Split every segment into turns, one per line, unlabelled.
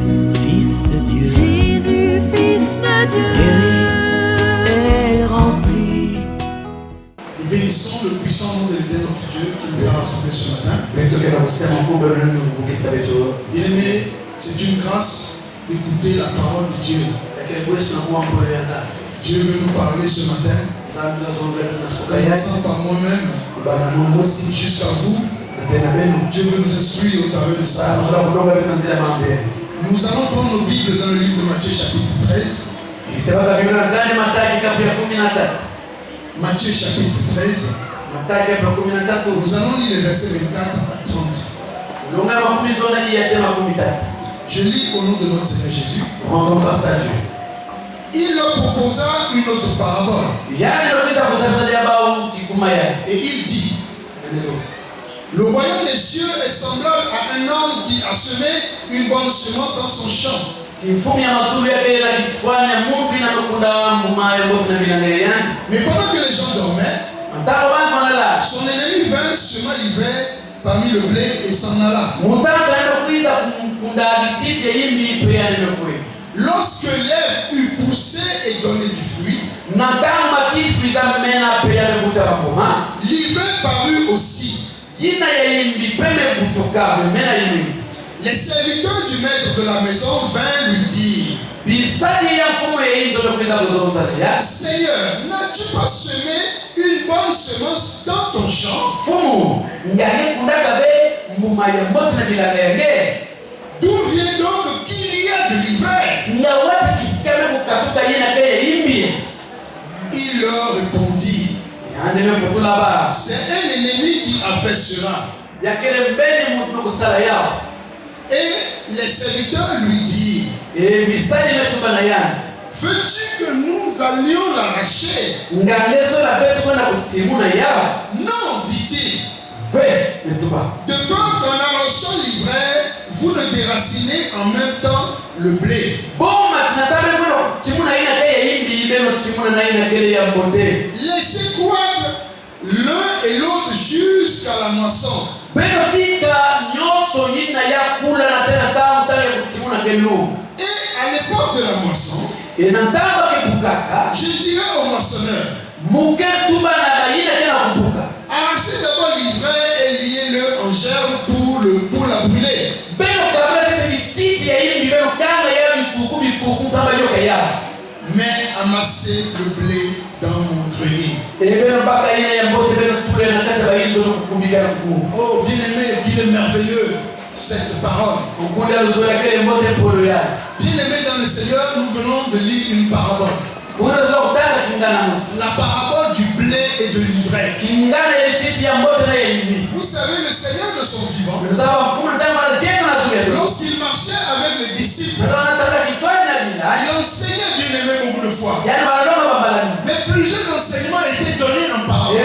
Fils de Dieu,
Jésus, Fils de Dieu,
est rempli.
Nous bénissons le puissant nom de l'Éternel notre Dieu qui nous a rassemblés ce matin. Bien-aimés, c'est une grâce d'écouter la parole de Dieu. Dieu veut nous parler ce matin, commençant par moi-même jusqu'à vous. Dieu veut nous instruire au travers de ça. Nous allons prendre nos Bibles dans le livre de Matthieu chapitre 13. Matthieu chapitre 13. Nous allons lire les versets 24 à 30. Je lis au nom de notre Seigneur Jésus. Il leur proposa une autre parabole. Et il dit: le royaume des cieux est semblable à un homme qui a semé une bonne semence dans son champ. Mais pendant que les gens dormaient, son ennemi vint, sema l'ivraie parmi le blé et s'en alla. Lorsque l'herbe eut poussé et donné du fruit, l'ivraie parut aussi. Les serviteurs du maître de la maison vinrent lui dire: Seigneur, n'as-tu pas semé une bonne semence dans ton champ? D'où vient donc qu'il y a de l'ivraie? Il leur répondit: c'est un ennemi qui a fait cela. Et les serviteurs lui dirent: veux-tu que nous allions l'arracher? Non, dit-il. De peur qu'en arrachant l'ivraie, vous ne déracinez en même temps le blé. Laissez croître l'un et l'autre jusqu'à la moisson. Et à l'époque de la moisson, je dirai au moissonneur: arrachez d'abord l'ivraie et liez-le en gerbe pour la brûler. Mais amassez le blé dans mon grenier. Oh bien-aimé, qu'il est merveilleux cette parole. Bien-aimé dans le Seigneur, nous venons de lire une parabole. La parabole du blé et de l'ivraie. Vous savez, le Seigneur de son vivant, lorsqu'il marchait avec les disciples, il enseignait, bien-aimé, beaucoup de fois. Mais plusieurs enseignements étaient donnés en parabole.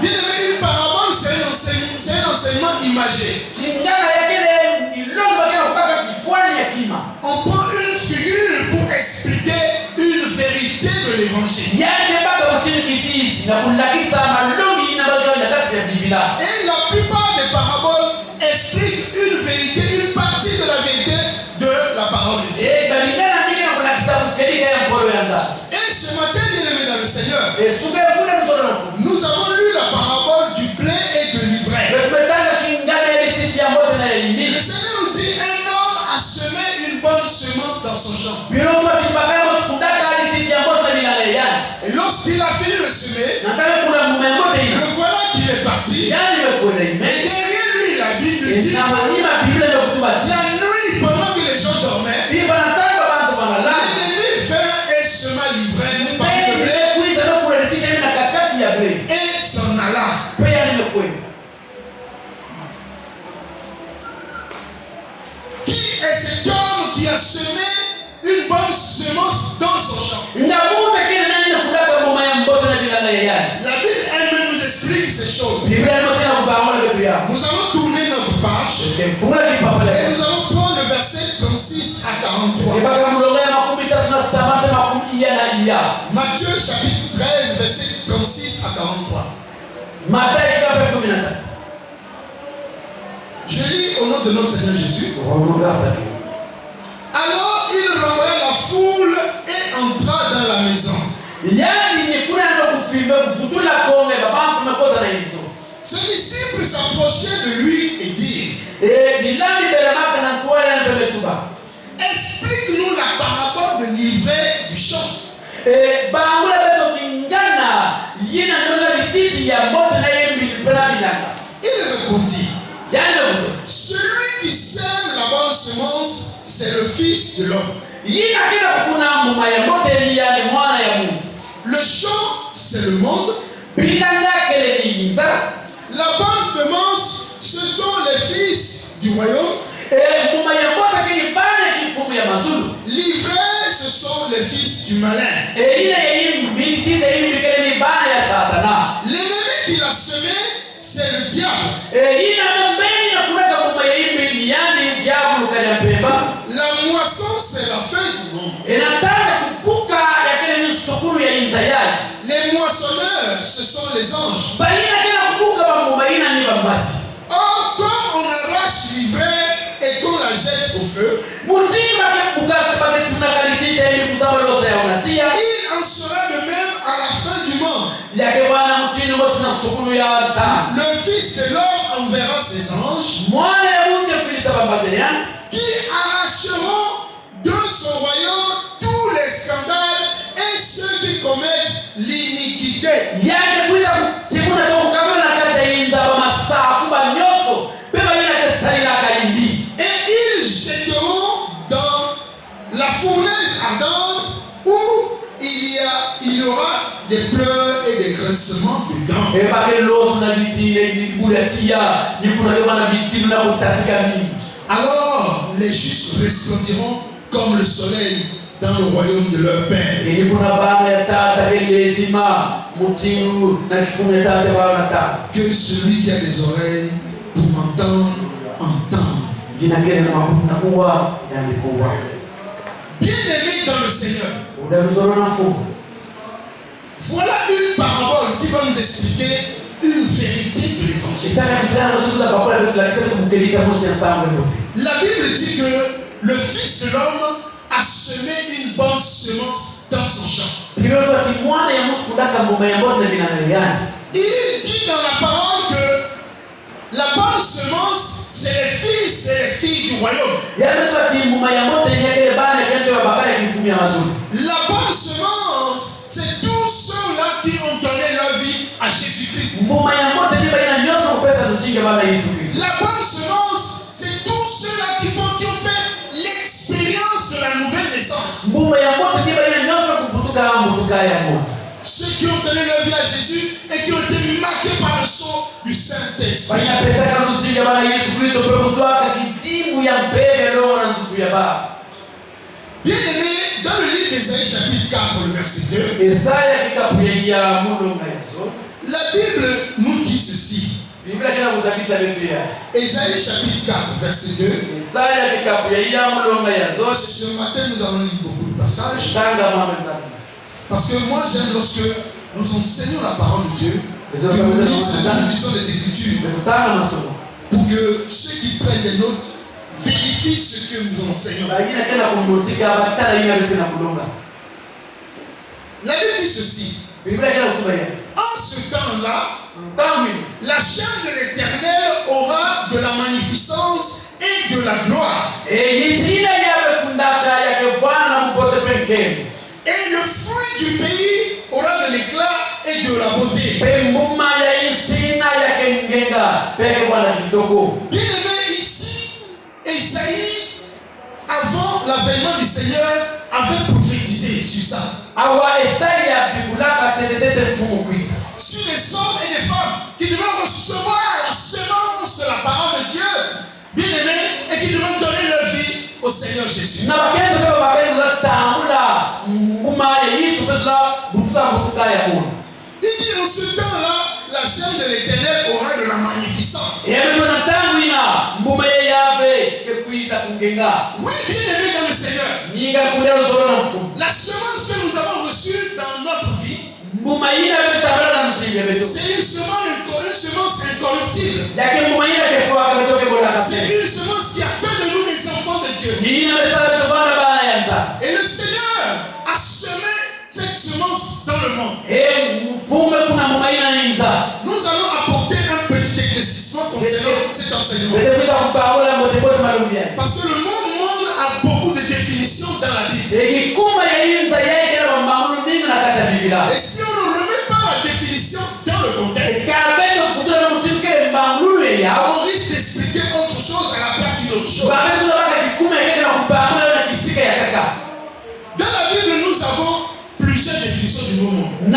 Bien-aimé, une parabole, c'est un enseignement imagé. On prend une figure pour expliquer une vérité de l'évangile. Et la plupart des paraboles expliquent une vérité, une partie de la vérité de la parole de Dieu. Et ce matin, bien-aimés dans le Seigneur, nous avons lu la parabole du blé et de l'ivraie. Le Seigneur nous dit: un homme a semé une bonne semence dans son champ. Et lorsqu'il a fini de semer, le voilà qu'il est parti. Et derrière lui, la Bible dit que la nuit, pendant que les gens dormaient, l'ennemi vint et sema l'ivraie parmi le blé et s'en alla. Qui est cet homme qui a semé une bonne semence dans son champ? La Bible elle-même nous explique ces choses. Nous allons tourner notre page et nous allons prendre le verset 36 à 43. Matthieu chapitre 13, verset 36 à 43. Je lis au nom de notre Seigneur Jésus. Alors il renvoya la foule et entra dans la maison. Ses disciples s'approchaient de lui et dirent: explique-nous la parabole de l'ivraie du champ. Il répondit: celui qui sème la bonne semence, c'est le Fils de l'homme. Le champ, c'est le monde. La bonne semence, ce sont les fils du royaume. L'ivraie, ce sont les fils du malin. L'ennemi qui l'a semé, c'est le diable. La moisson, c'est la fin du monde. Les moissonneurs, ce sont les anges. Or, quand on arrache l'ivraie et qu'on la jette au feu, il en sera de même à la fin du monde. Le Fils de l'homme enverra ses anges qui arracheront de son royaume tous les scandales et ceux qui commettent l'iniquité. Et ils jetteront dans la fournaise ardente où il y aura des pleurs et des grincements dedans. Alors les justes resplendiront comme le soleil dans le royaume de leur Père. Que celui qui a des oreilles pour m'entendre, entende. Bien-aimé dans le Seigneur, voilà une parabole qui va nous expliquer une vérité de l'évangile. La Bible dit que le Fils de l'homme a semé une bonne semence dans son champ. Il dit dans la parole que la bonne semence, c'est les fils et les filles du royaume. La bonne semence, c'est tous ceux-là qui ont donné leur vie à Jésus-Christ. La bonne semence, c'est tous ceux-là qui ont fait l'expérience de la nouvelle naissance. Ceux qui ont donné leur vie à Jésus et qui ont été marqués par le sang du Saint-Esprit. Bien-aimé, dans le livre d'Ésaïe chapitre 4, le verset 2, la Bible nous dit ceci. Ésaïe chapitre 4, verset 2. Ce matin, nous allons lire beaucoup de passages. Parce que moi, j'aime lorsque nous enseignons la parole de Dieu, que nous lisons les Écritures, pour que ceux qui prennent des notes vérifient ce que nous enseignons. La Bible dit ceci. En ce temps-là, la chair de l'Éternel aura de la magnificence et de la gloire. Et le fruit du pays aura de l'éclat et de la beauté. Bien-aimé, ici, Esaïe, avant l'avènement du Seigneur, avait prophétisé sur ça. Sur les hommes et les femmes qui devaient recevoir la semence de la parole de Dieu, bien-aimé, et qui devaient donner leur vie au Seigneur Jésus. Il dit en ce temps-là, la chair de l'Éternel aura de la magnificence. Oui, bien-aimé dans le Seigneur. La semence que nous avons reçue dans notre vie, c'est une semence incorruptible. C'est une semence qui a fait de nous des Dieu. Et le Seigneur a semé cette semence dans le monde. Nous allons apporter un petit éclaircissement concernant cet enseignement. Parce que le monde a beaucoup de définitions dans la Bible. Et si on ne remet pas la définition dans le contexte, on risque d'expliquer autre chose à la place d'une autre chose. Dans la Bible, nous avons plusieurs définitions du mot monde.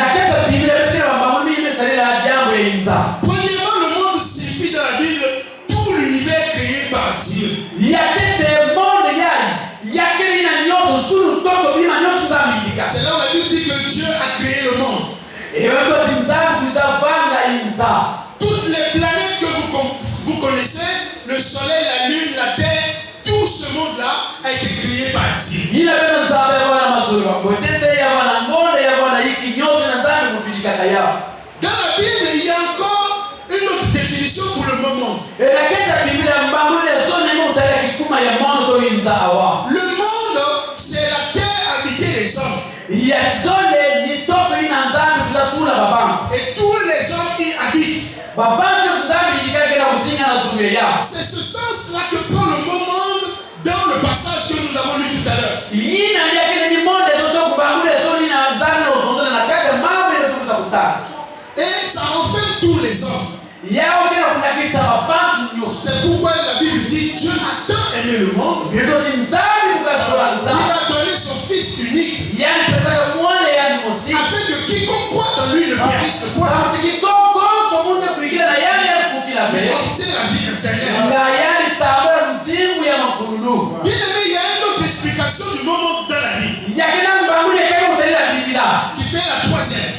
Premièrement, le monde signifie dans la Bible tout l'univers créé par Dieu. C'est là où la Bible dit que Dieu a créé le monde. Toutes les planètes que vous connaissez, le soleil, la lune, la terre, tout ce monde-là a été créé par Dieu. Dans la Bible, il y a encore une autre définition pour le moment. Le monde, c'est la terre habitée des hommes. Et tous les hommes y habitent. C'est ce sens-là que prend le mot monde dans le passage que nous avons lu tout à l'heure. Et ça renferme tous les hommes. C'est pourquoi la Bible dit Dieu a tant aimé le monde. Il a donné son Fils unique. Afin que quiconque croit en lui ne périsse point, mais obtient la vie éternelle. Bien aimé, il y a une autre explication du mot monde dans la Bible, qui fait la troisième.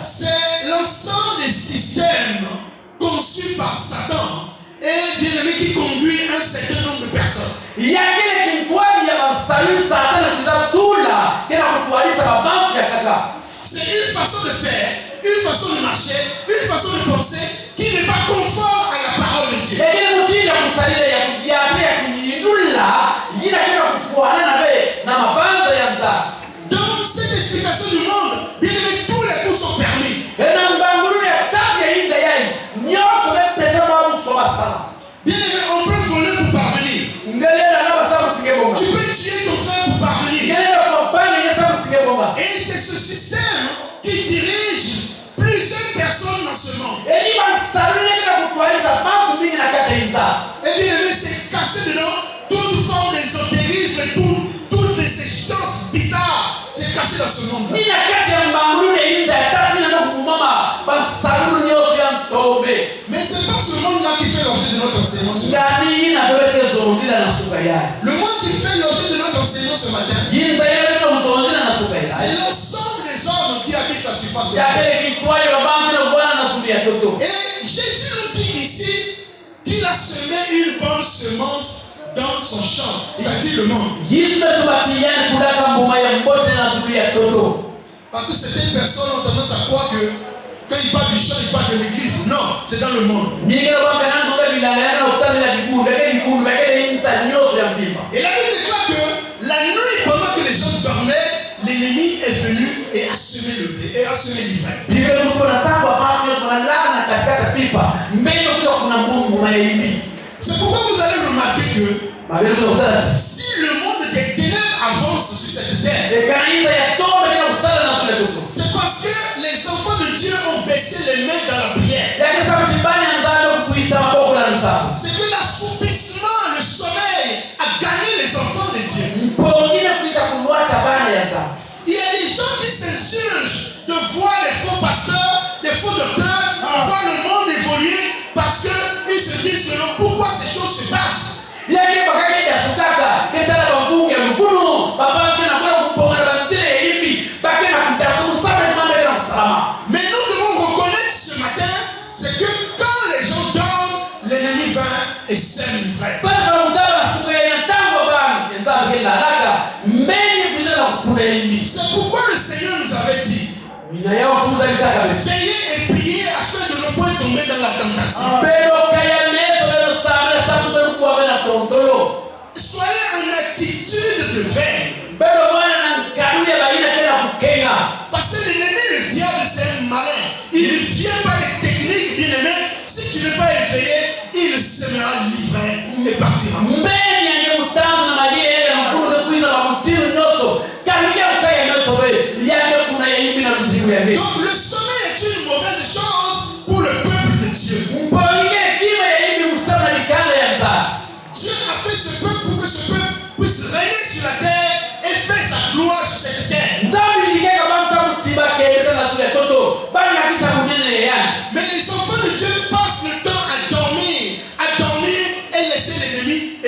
C'est l'ensemble des systèmes conçus par Satan et bien aimé qui conduit un certain nombre de personnes. C'est une façon de faire, une façon de marcher, une façon de penser qui n'est pas conforme à la parole de Dieu. Dans cette explication du monde, bien aimé, tous les coups sont permis. Bien aimé, on peut voler pour parvenir. Tu peux tuer ton frère pour parvenir. Et c'est ce système qui dirige plusieurs personnes dans ce monde. Et bien aimé, c'est caché dedans toute forme d'ésotérisme et toutes les exigences bizarres. C'est caché dans ce monde. Mais c'est pas ce monde-là qui fait l'objet de notre enseignement ce matin. Le monde qui fait l'objet de notre enseignement ce matin, c'est l'ensemble des hommes qui habitent la surface de la terre. Et Jésus nous dit ici qu'il a semé une bonne semence dans son champ, c'est-à-dire le monde. Parce que certaines personnes ont tendance à croire que quand il parle du champ, il parle de l'église. Non, c'est dans le monde. Et la Bible déclare que la nuit, pendant que les gens dormaient, l'ennemi est venu et a semé le blé, et a semé l'ivraie. C'est pourquoi vous allez remarquer que si le monde des ténèbres avance sur cette terre, c'est parce que les enfants de Dieu ont baissé les mains dans la prière. C'est que l'assouplissement, le sommeil a gagné les enfants de Dieu. Il y a des gens qui s'insurgent de voir les faux pasteurs, les faux docteurs, voir le monde évoluer parce qu'ils se disent pourquoi ces choses se passent. Mais nous devons reconnaître ce matin, c'est que quand les gens dorment, l'ennemi va et sème l'ivraie. C'est pourquoi le Seigneur nous avait dit veillez et priez afin de ne point tomber dans la tentation.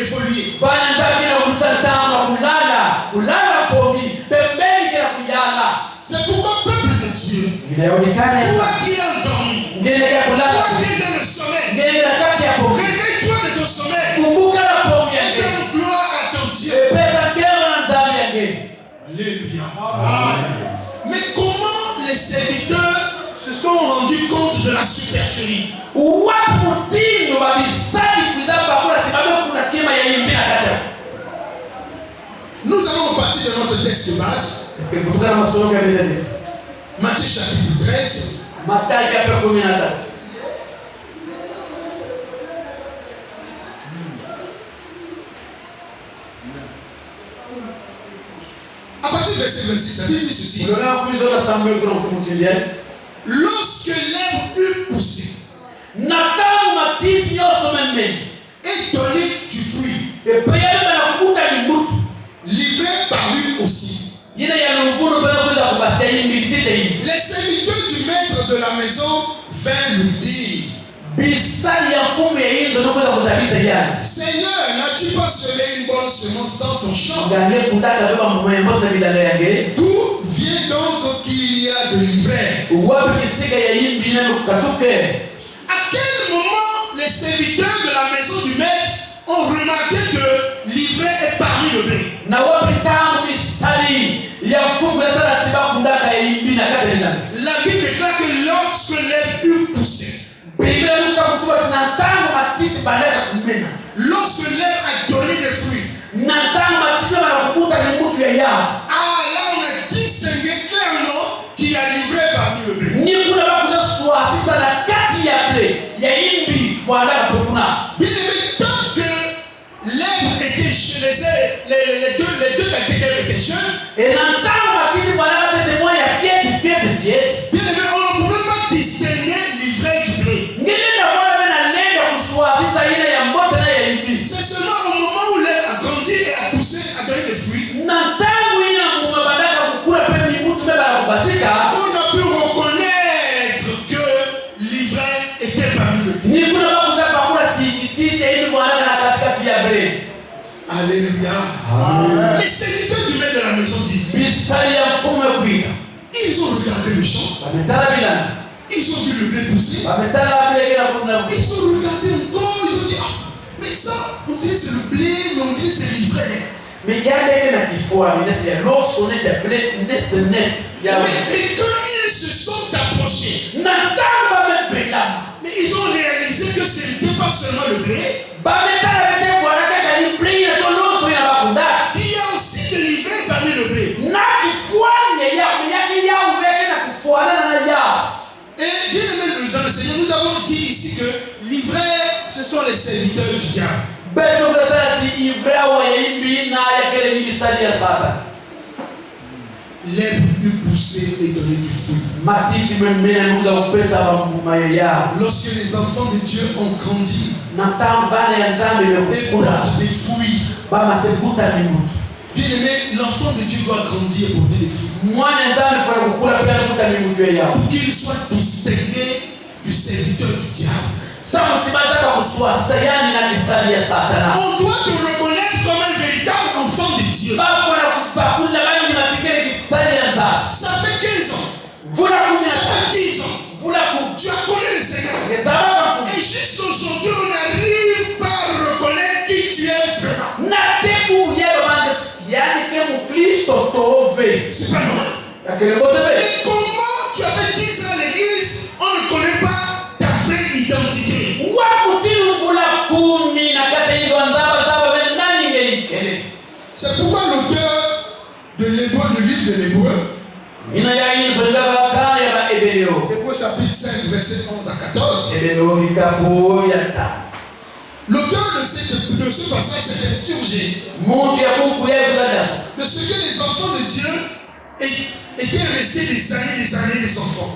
évoluer. C'est pourquoi peuple de Dieu, toi qui es endormi, toi qui es dans le sommeil, réveille-toi de ton sommeil et donne gloire à ton Dieu. Alléluia. Mais comment les serviteurs se sont rendus compte de la supercherie? Nous allons partir de notre texte de base. Matthieu chapitre 13. À partir du verset 26, ça dit ceci. Lorsque l'herbe eut poussé et donné du fruit, l'ivraie parut aussi. Les serviteurs du maître de la maison vinrent lui dire: Seigneur, n'as-tu pas semé une bonne semence dans ton champ? D'où vient donc qu'il y a de l'ivraie? À quel moment les serviteurs de la maison du maître ont remarqué que l'ivraie est parmi le blé? La Bible déclare que lorsque l'herbe eut poussé, lorsque l'herbe a donné des fruits, là on a distingué clairement qu'il y a l'ivraie parmi le blé. Bien aimé, tant que l'herbe était jeune, les deux étaient jeunes, bien aimé, on ne pouvait pas distinguer l'ivraie du blé. C'est seulement au moment où l'herbe a grandi et a poussé, a donné des fruits, on a pu reconnaître que l'ivraie était parmi le blé. Alléluia. Les serviteurs du maître de la maison disent, ils ont regardé le champ, ils ont vu le blé pousser, ils ont regardé encore, ils ont dit, ah, mais ça, on dirait c'est le blé, mais on dirait c'est l'ivraie. Mais quand ils se sont approchés, mais ils ont réalisé que ce n'était pas seulement le blé, il y a aussi de l'ivraie parmi le blé. Et bien aimé dans le Seigneur, nous avons dit ici que l'ivraie, ce sont les serviteurs du diable. L'herbe eut poussé et donné du fruit. Lorsque les enfants de Dieu ont grandi et portent des fruits, bien aimé, l'enfant de Dieu doit grandir et porter des fruits pour qu'il soit distingué du serviteur du diable. On doit te reconnaître comme un véritable enfant de Dieu. Ça fait 15 ans. Ça fait 10 ans. Tu as connu le Seigneur. Et jusqu'aujourd'hui, on n'arrive pas à reconnaître qui tu es vraiment. C'est pas normal. Mais comment tu as fait 10 ans à l'église, on ne connaît pas ta vraie identité? C'est pourquoi l'auteur de l'Hébreu, le livre de l'Hébreu, Hébreu chapitre 5, verset 11 à 14, l'auteur de ce passage s'est insurgé de ce que les enfants de Dieu étaient restés des années des enfants.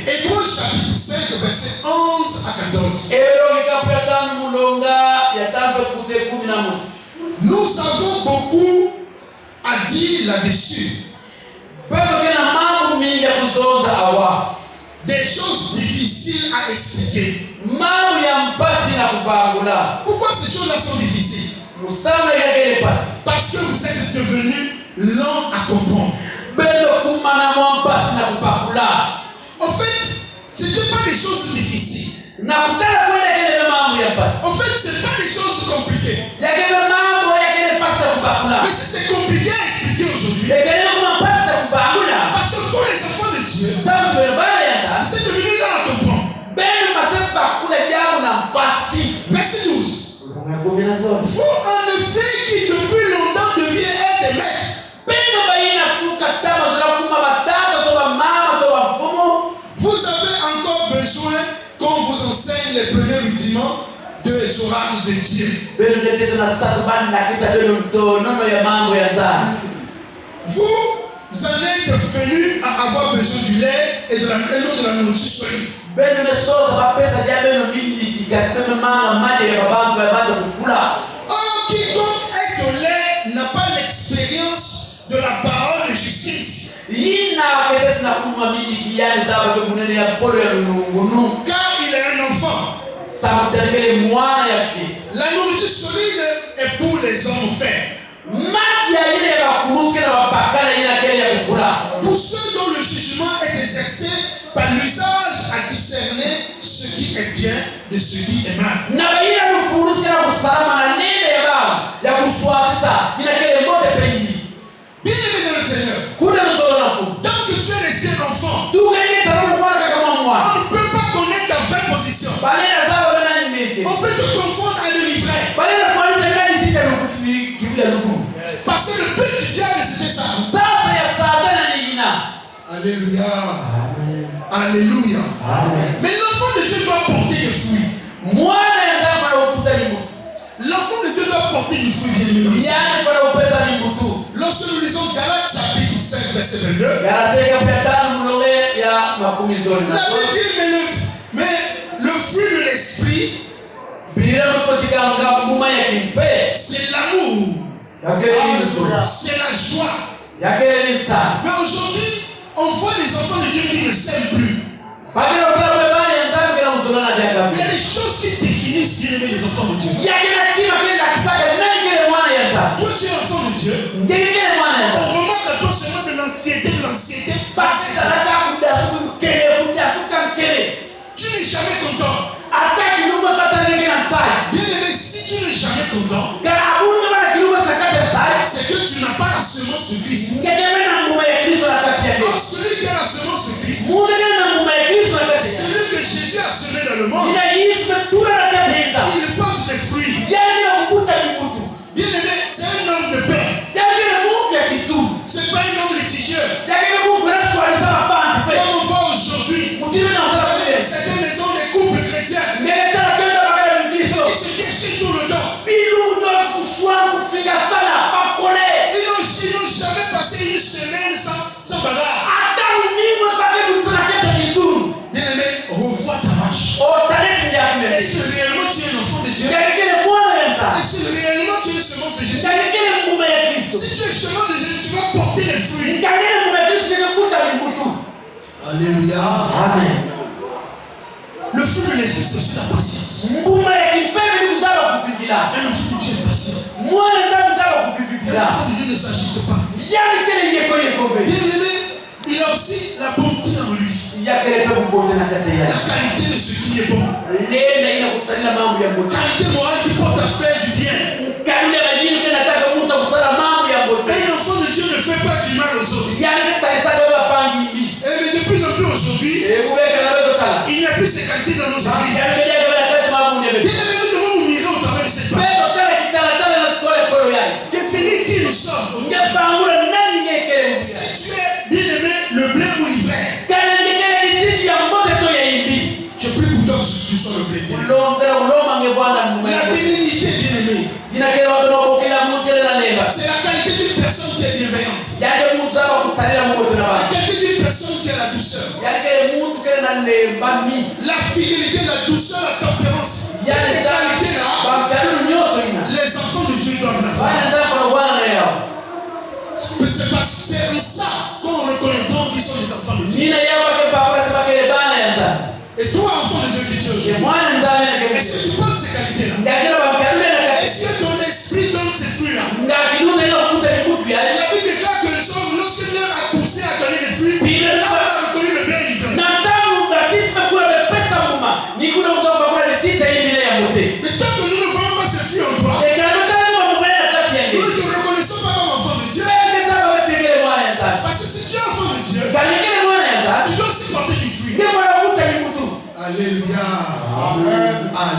Hébreu chapitre 5, verset 11 à 14. Nous avons beaucoup à dire là-dessus. Des choses difficiles à expliquer. Parce que vous êtes devenus lents à comprendre. En fait, ce n'était pas des choses difficiles. En fait, ce n'est pas des choses compliquées. Mais si c'est compliqué à expliquer aujourd'hui, parce que pour les enfants de Dieu, c'est devenu là à comprendre. Verset 12. Vous, en effet, qui depuis longtemps deviez être des maîtres. Vous avez encore besoin qu'on vous enseigne les premiers rudiments des oracles de Dieu. Vous en êtes venus à avoir besoin du lait et de la nourriture solide. Or, quiconque est au lait n'a pas l'expérience de la parole de justice. Car il est un enfant. La nourriture solide est pour les hommes faits. Pour ceux dont le jugement est exercé par l'usage à discerner ce qui est bien de ce qui est mal. Bien-aimé dans le Seigneur, tant que tu es resté enfant, on ne peut pas connaître ta vraie position. On peut te confondre à l'ivraie. Parce que le but du diable, c'était ça. Alléluia. Alléluia. Mais l'enfant de Dieu doit porter des fruits. L'enfant de Dieu doit porter du fruit. Lorsque nous lisons Galates chapitre 5 verset 22, la Bible dit mais le fruit de l'esprit, c'est l'amour, c'est la joie. Mais aujourd'hui, on voit les enfants de Dieu qui ne s'aiment plus. Il y a des choses qui définissent qui aiment les enfants de Dieu. Toi, tu es enfant de Dieu. On remarque à toi seulement de l'anxiété. Tu n'es jamais content. Bien aimé, si tu n'es jamais content, c'est que tu n'as pas la semence de Christ. Or, celui qui a la semence de Christ, celui que Jésus a semé dans le monde, il porte des fruits. Bien aimé, c'est un homme de paix. C'est pas un homme litigieux. Comme on voit aujourd'hui, dans certaines maisons, les couples chrétiens, qui se déchirent tout le temps. Ils n'ont jamais passé une semaine sans bagarre. Bien aimé, revois ta marche. Est-ce que réellement tu es un enfant de Dieu? Est-ce que réellement tu es une semence de Jésus? Si tu es semence de Jésus, tu vas porter les fruits. Alléluia.
Amen.
Le fruit de l'esprit, c'est aussi la patience. Un enfant de Dieu est patient. Un enfant de Dieu ne s'agite pas. Bien aimé, il a aussi la bonté en lui. La qualité de ce qui est bon. Qualité morale qui porte à faire du bien. Un enfant de Dieu ne fait pas du mal aux autres. Mais de plus en plus aujourd'hui, il n'y a plus ces qualités dans nos églises. Bien aimé, nous devons nous mirer au travers de cette parole. Définir qui nous sommes. Si tu es, bien aimé, le blé ou l'ivraie, je prie pour toi que tu sois le blé. La bénignité, bien aimé, c'est la qualité d'une personne qui est bienveillante. La qualité d'une personne qui a la douceur. La fidélité, la douceur, la tempérance. Ces qualités-là, les enfants de Dieu doivent la faire. Mais c'est parce que c'est en ça qu'on reconnaît donc qu'ils sont les enfants de Dieu. Et toi, enfant de Dieu, qui tu es aujourd'hui, est-ce que tu portes ces qualités-là? Est-ce que ton esprit donne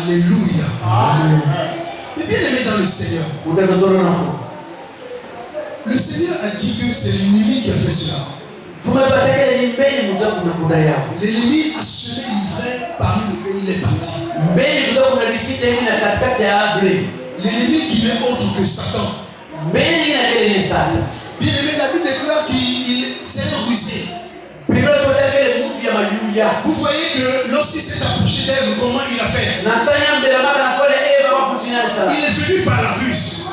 Alléluia. Amen. Mais bien aimé dans le Seigneur. Le Seigneur a dit que c'est l'ennemi qui a fait cela. L'ennemi a semé l'ivraie parmi le pays, il est parti. L'ennemi qui n'est autre que Satan. Bien aimé, la Bible déclare qu'il c'est un rusé. Vous voyez que lorsqu'il s'est approché d'Ève, comment il a fait? Il est venu par la ruse.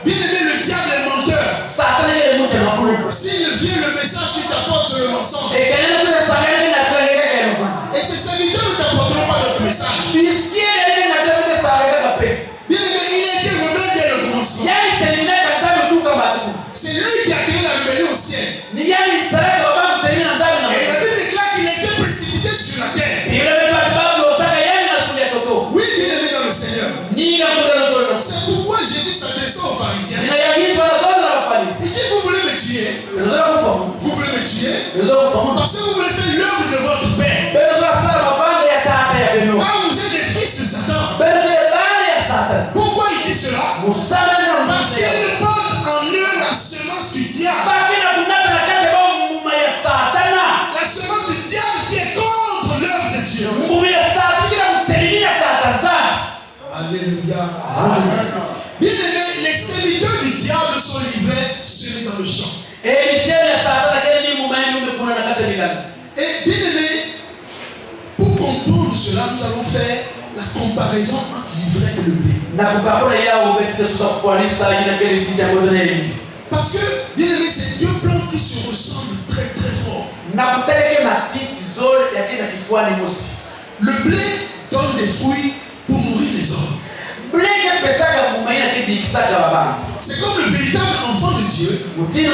Bien aimé, le diable est menteur. S'il vient le message, il t'apporte le mensonge. Et ses serviteurs ne t'apporteront pas notre message. Bien aimé, il était rebelle dès le commencement. C'est lui qui a créé la rébellion au ciel. Et la Bible déclare qu'il était précipité sur la terre. Oui, bien aimé dans le Seigneur. C'est pourquoi Jésus s'adressait aux pharisiens. Il dit, vous voulez me tuer? Vous voulez me tuer? Parce que vous voulez faire l'œuvre de votre Père. Quand vous êtes des fils de Satan. Pourquoi il dit cela? Parce qu'il porte en eux la semence du diable. La semence du diable qui est contre l'œuvre de Dieu. Alléluia. Amen. Bien aimé, les serviteurs du diable sont livrés semés dans le champ. Et bien aimé, pour comprendre cela, nous allons faire la comparaison entre l'ivraie et le blé. Parce que, bien aimé, c'est deux plantes qui se ressemblent très très fort. Le blé donne des fruits pour nourrir les hommes. C'est comme le véritable enfant de Dieu qui a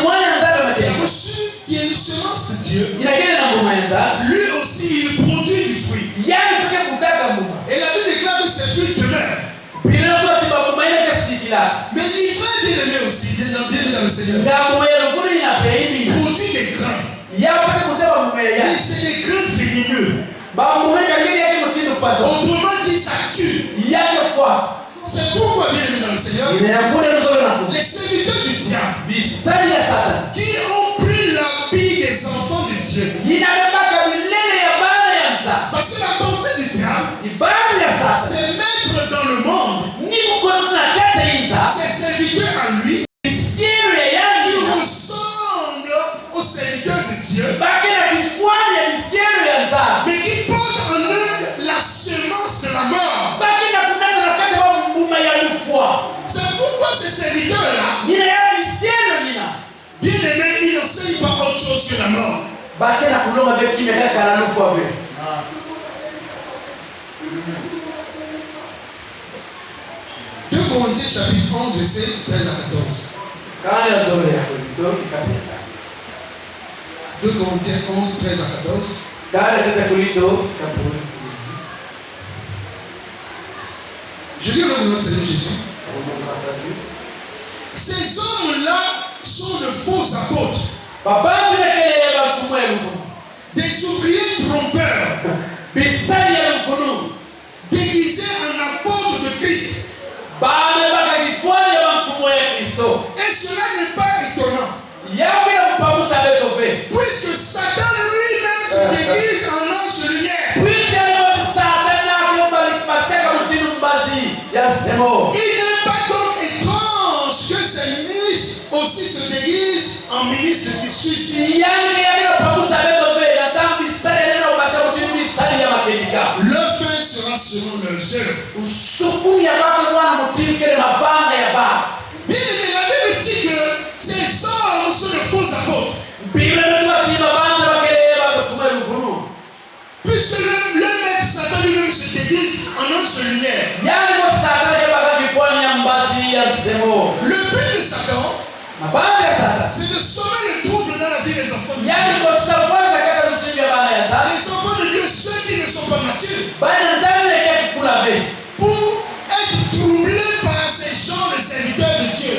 reçu, qui est une semence de Dieu. Lui aussi, il produit du fruit. Et la Bible déclare que ses fruits demeurent. Mais l'ivraie, bien aimé aussi, bien dans le Seigneur, produit des grains. Et c'est des grains vénéneux. Autrement dit, ça tue. C'est pourquoi, bien aimé dans le Seigneur, les serviteurs du diable qui ont pris l'habit des enfants de Dieu. Parce que la pensée du diable, c'est mettre dans le monde ses serviteurs à lui qui ressemblent aux serviteurs de Dieu, mais qui portent en eux la semence de la mort. C'est pourquoi ces serviteurs-là, bien aimés, ils n'enseignent pas autre chose que la mort. 2 Corinthiens chapitre 11, verset 13 à 14. 2 Corinthiens 11, 13 à 14. Je lis au nom de notre Seigneur Jésus. Ces hommes-là sont de faux apôtres, des ouvriers trompeurs, déguisés en apôtres de Christ. Et cela n'est pas étonnant, puisque Satan lui-même se déguise en ange de lumière. Il n'est pas donc étrange que ces ministres aussi se déguisent en ministres de justice. Leur fin sera selon leurs œuvres. Bien aimé, la Bible dit que ces hommes sont de faux apôtres. Puisque le maître Satan lui-même se déguise en ange de lumière. Le but de Satan, c'est de sommer le trouble dans la vie des enfants de Dieu. Les enfants de Dieu, ceux qui ne sont pas matures, pour être troublés par ces gens, les serviteurs de Dieu.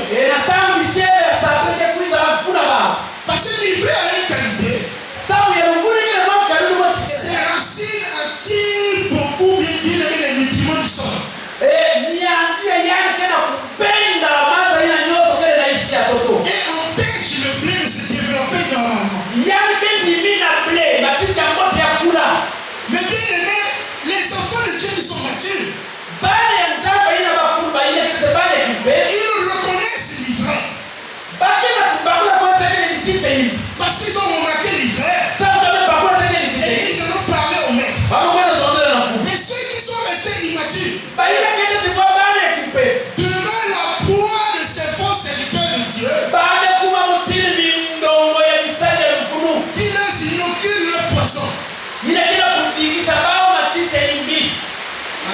Parce que l'ivraie a une qualité. Ses racines attirent beaucoup, bien aimé les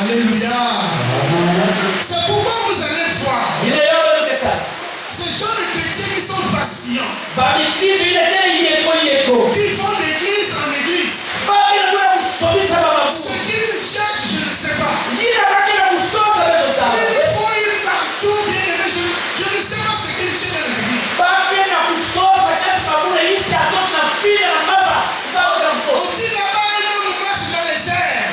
Alléluia. C'est pourquoi vous allez voir ces gens de chrétiens qui sont vacillants, qui font d'église en église. Ce qu'ils cherchent, je ne sais pas. Il faut ir partout, bien aimé. Je ne sais pas ce qu'ils cherchent dans l'église. On dit là-bas, un homme marche dans les airs.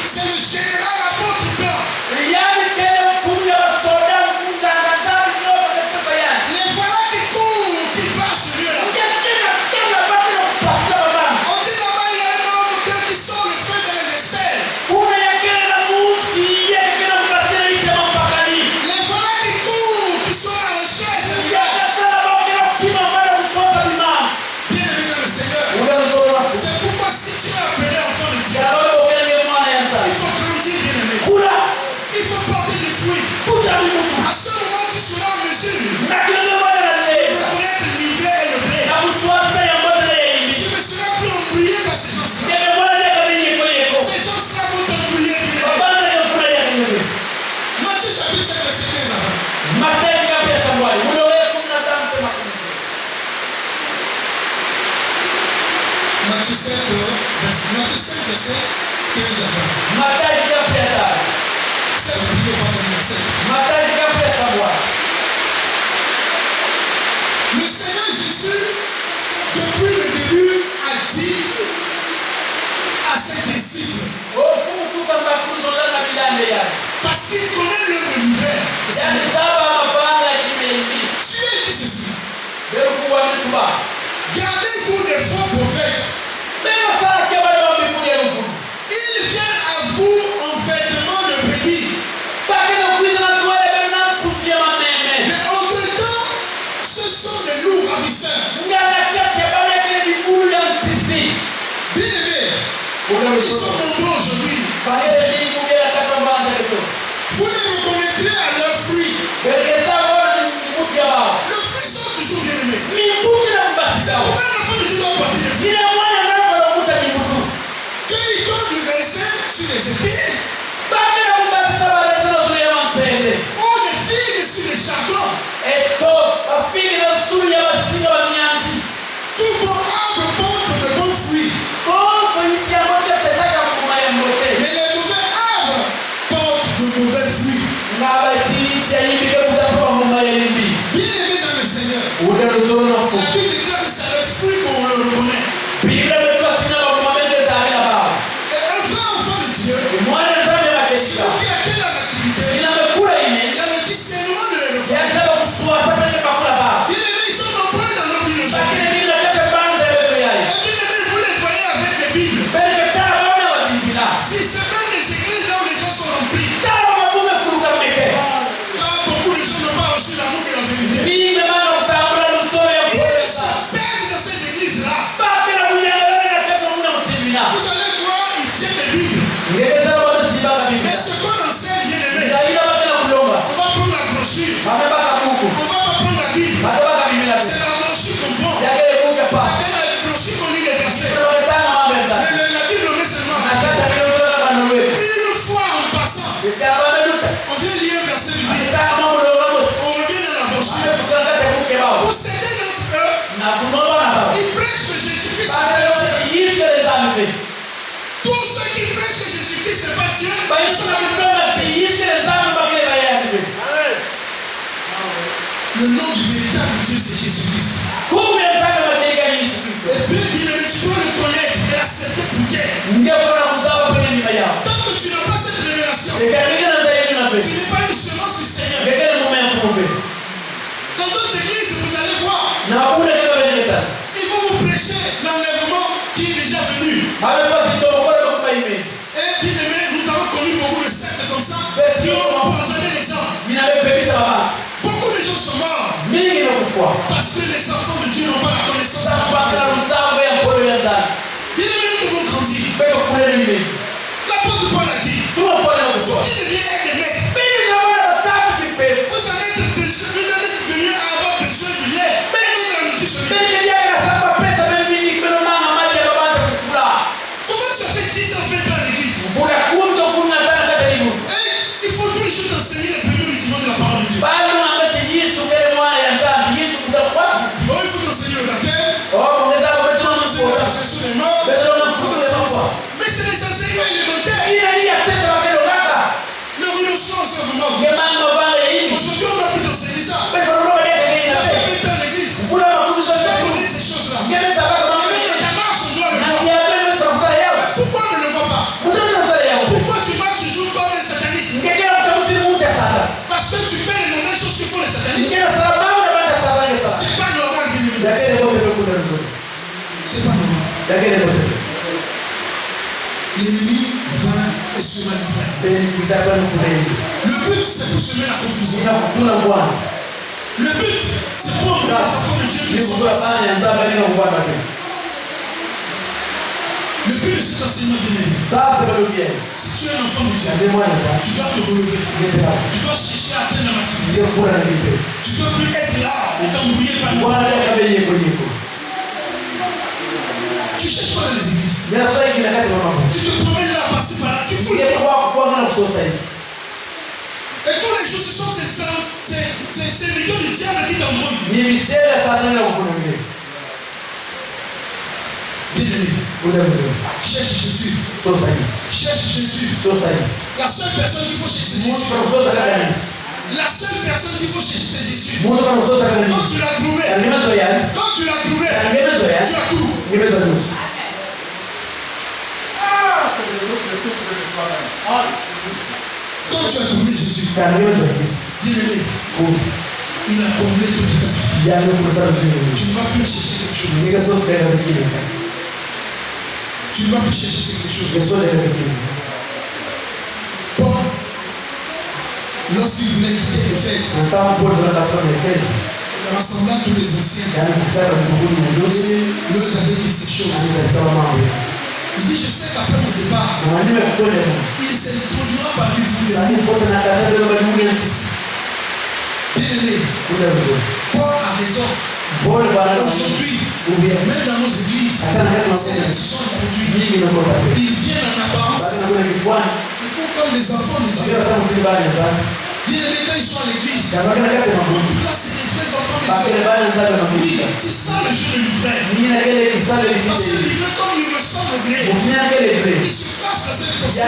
C'est le général apôtre blanc. Les voilà qui courent, qui passent sur lui. On dit là-bas, il y a un homme qui sort le feu dans les aisselles. Les voilà qui courent, qui sont à la recherche. Bien aimé dans le Seigneur. C'est pourquoi si tu es appelé enfant de Dieu, il faut grandir, bien aimé. Il faut porter du fruit. À ce moment, tu seras en mesure de reconnaître le niveau élevé. Tu ne seras plus embrouillé par ces gens-là. Ces gens-là vont t'embrouiller, bien aimé. Matthieu chapitre 7, verset 15 avant. Matthieu 7, verset 15 avant. 7, plutôt, pardon, 7. Le Seigneur Jésus, depuis le début, a dit à ses disciples, parce qu'il connaît le univers, tu as dit ceci, gardez-vous des faux prophètes. Ils viennent à vous en vêtements de brebis, mais en dedans, ce sont des loups ravisseurs. Bien-aimés, ils sont nombreux aujourd'hui. Vous les reconnaîtrez à leurs fruits. Le fruit sort toujours, bien-aimés. C'est pourquoi l'enfant de Dieu doit porter des fruits. Quand il donne le raisin sur les épines, ou les figues sur les charbons, tout bon arbre porte de bons fruits. Mais les mauvais arbres portent de mauvais fruits. Bien-aimés dans le Seigneur, la Bible déclare que c'est le fruit qu'on le reconnaît. Et un vrai enfant de Dieu, celui qui atteint la maturité, il a le discernement de les reconnaître. Bien-aimés, ils sont nombreux dans nos vies aujourd'hui. Et bien-aimés, vous les voyez avec les Bibles. Si c'est même les églises là où les gens sont remplis, là beaucoup de gens n'ont pas reçu l'amour de la vérité. Ils se perdent dans cette église-là. Vous allez voir, ils tiennent les Bibles. Mais ce qu'on enseigne, bien-aimés, on va prendre la brochure. On va pas prendre la Bible. C'est la brochure qu'on prend. C'est la brochure qu'on lit les versets. Mais la Bible, on met seulement une fois en passant. On vient lire un verset du Bible. On revient dans la brochure. Pour s'aider notre eux, ils prêchent que Jésus-Christ c'est pas Dieu. Tous ceux qui prêchent que Jésus-Christ c'est pas Dieu, ils sont là. Le nom du véritable Dieu c'est Jésus-Christ. Et puis, bien-aimé, tu dois le connaître et l'accepter pour tel. Tant que tu n'as pas cette révélation, tu n'es pas une semence du Seigneur. Dans d'autres églises, vous allez voir, ils vont vous prêcher l'enlèvement qui est déjà venu. Et bien-aimé, nous avons connu beaucoup de sectes comme ça qui ont empoisonné les gens. Beaucoup de gens sont morts parce que les enfants de Dieu n'ont pas la connaissance de la parole. Bien-aimé, nous devons grandir. L'apôtre Paul a dit, vous qui deviez être des maîtres, vous allez être venus à avoir besoin du lait, mais non de la nourriture solide. Comment tu as fait 10 ans, 20 ans à l'église? L'ennemi va et sera livré. Le but, c'est pour semer la confusion. Le but, c'est pour que les enfants de Dieu puissent se passer. Le but de cet enseignement bien-aimé. Si tu es un enfant de Dieu, tu dois te relever. Tu dois chercher à atteindre la maturité. Tu ne dois plus être là et t'embrouiller par le monde. Tu cherches pas dans les églises. Tu te promènes là, par-ci, par-là. Tu fous les pas. Et tous les jours, ce sont ces millions de diables qui t'embrouillent. Bien-aimé. Cherche Jésus. Cherche Jésus. La seule personne qu'il faut chercher, c'est Jésus. La seule personne qu'il faut chercher, c'est Jésus. Quand tu l'as trouvé, tu as tout. Quand tu as trouvé Jésus, bien-aimé, il a comblé toute ta vie. Tu ne vas plus chercher quelque chose. Tu ne vas plus chercher quelque chose. Paul, lorsqu'il voulait quitter Éphèse, il rassembla tous les anciens et leur avait dit ces choses. Il dit, je sais qu'après mon départ, il s'introduira parmi vous les mots. Bien-aimé, Paul a raison. Aujourd'hui, même dans nos églises, c'est là qui se sont introduits. Ils viennent en apparence. Ils font comme les enfants de Dieu. Bien-aimé, quand ils sont à l'église, en tout cas, c'est les vrais enfants de Dieu. Oui, c'est ça le jeu de livret. Parce que le livret, comme il ressemble au blé, il se cache dans cette posture.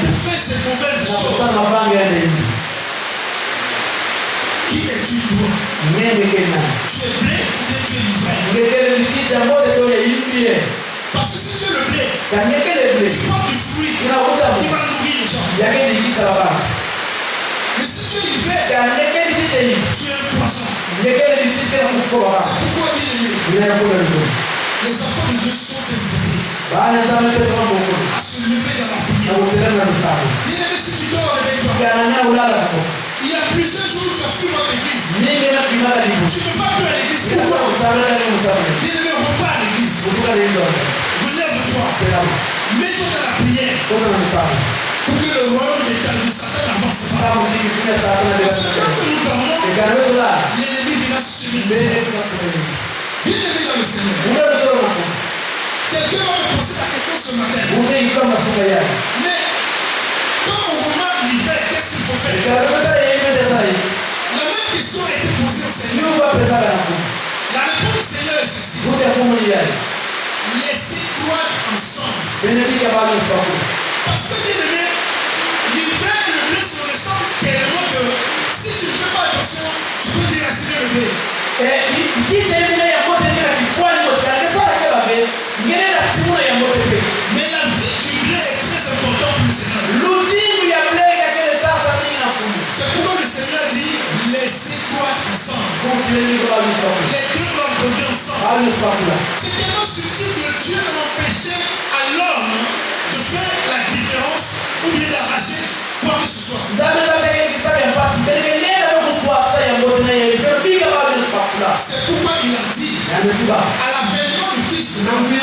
Il fait ses mauvaises choses. Qui es-tu toi? Tu es blé ou bien tu es livret? Parce que si tu es le blé, tu portes du fruit qui va nourrir les gens. Mais si tu es livret, tu es un poisson. C'est pourquoi, bien-aimé, les enfants de Dieu sont invités à se lever dans la prière. Bien-aimé, si tu dors, réveille-toi. Il y a plusieurs jours où tu as fui votre église. Tu ne vas plus à l'église. Pourquoi? Bien-aimé, on ne va pas à l'église. Relève-toi. Mets-toi dans la prière. Pour que le royaume de Satan n'avance pas. Parce que quand nous dormons, l'ennemi viendra se semer. Bien-aimé dans le Seigneur. Quelqu'un va me poser la question ce matin. Mais quand on remarque l'hiver, qu'est-ce qu'il faut faire? La même question a été posée au Seigneur. La réponse du Seigneur est ceci. Laissez croître ensemble. Parce que bien-aimé, l'hiver et le blé se ressemblent tellement que si tu ne fais pas attention, tu peux déraciner le blé. Mais la vie du blé est très importante pour le Seigneur. C'est pourquoi le Seigneur dit laissez croître ensemble. Les deux doivent grandir ensemble. C'est tellement subtil que Dieu n'a empêché à l'homme de faire la différence ou bien d'arracher quoi que ce soit. C'est pourquoi il a dit à l'avènement du Fils de l'homme, il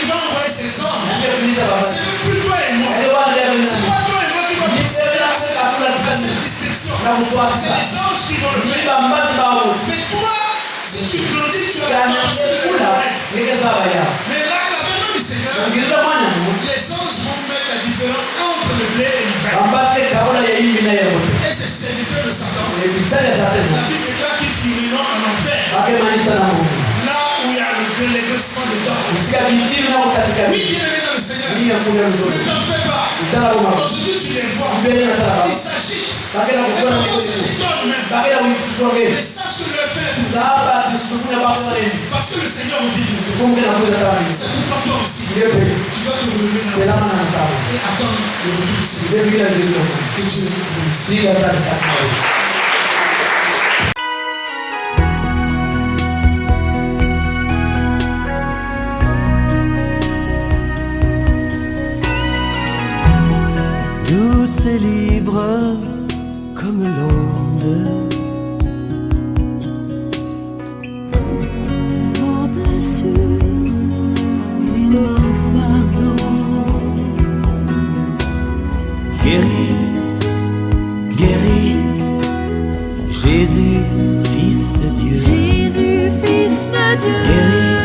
va envoyer ses hommes. C'est plus toi et moi. C'est pas toi et moi qui va procéder à cette distinction. C'est les anges qui vont le faire. Mais toi, si tu grandis, tu as la mais là, l'avènement du Seigneur, les anges vont mettre la différence entre le blé et le vin. Et ces serviteurs de Satan, la Bible déclare qu'ils finiront en enfer. Là où il y a le délaissement dedans. Oui, bien-aimé dans le Seigneur. Ne t'en fais pas. Aujourd'hui, tu les vois. Ils s'agitent. Et parfois, c'est l'étonne même. Mais sache que le fait parce que le Seigneur vous dit c'est pourquoi toi aussi, tu dois te relever dans la et attendre le retour du Seigneur. Que Dieu vous bénisse.
est libre comme l'onde.
Mon blessure et mon fardeau.
Guéri, guéri, Jésus, Fils de Dieu.
Jésus, Fils de Dieu.
Guéri,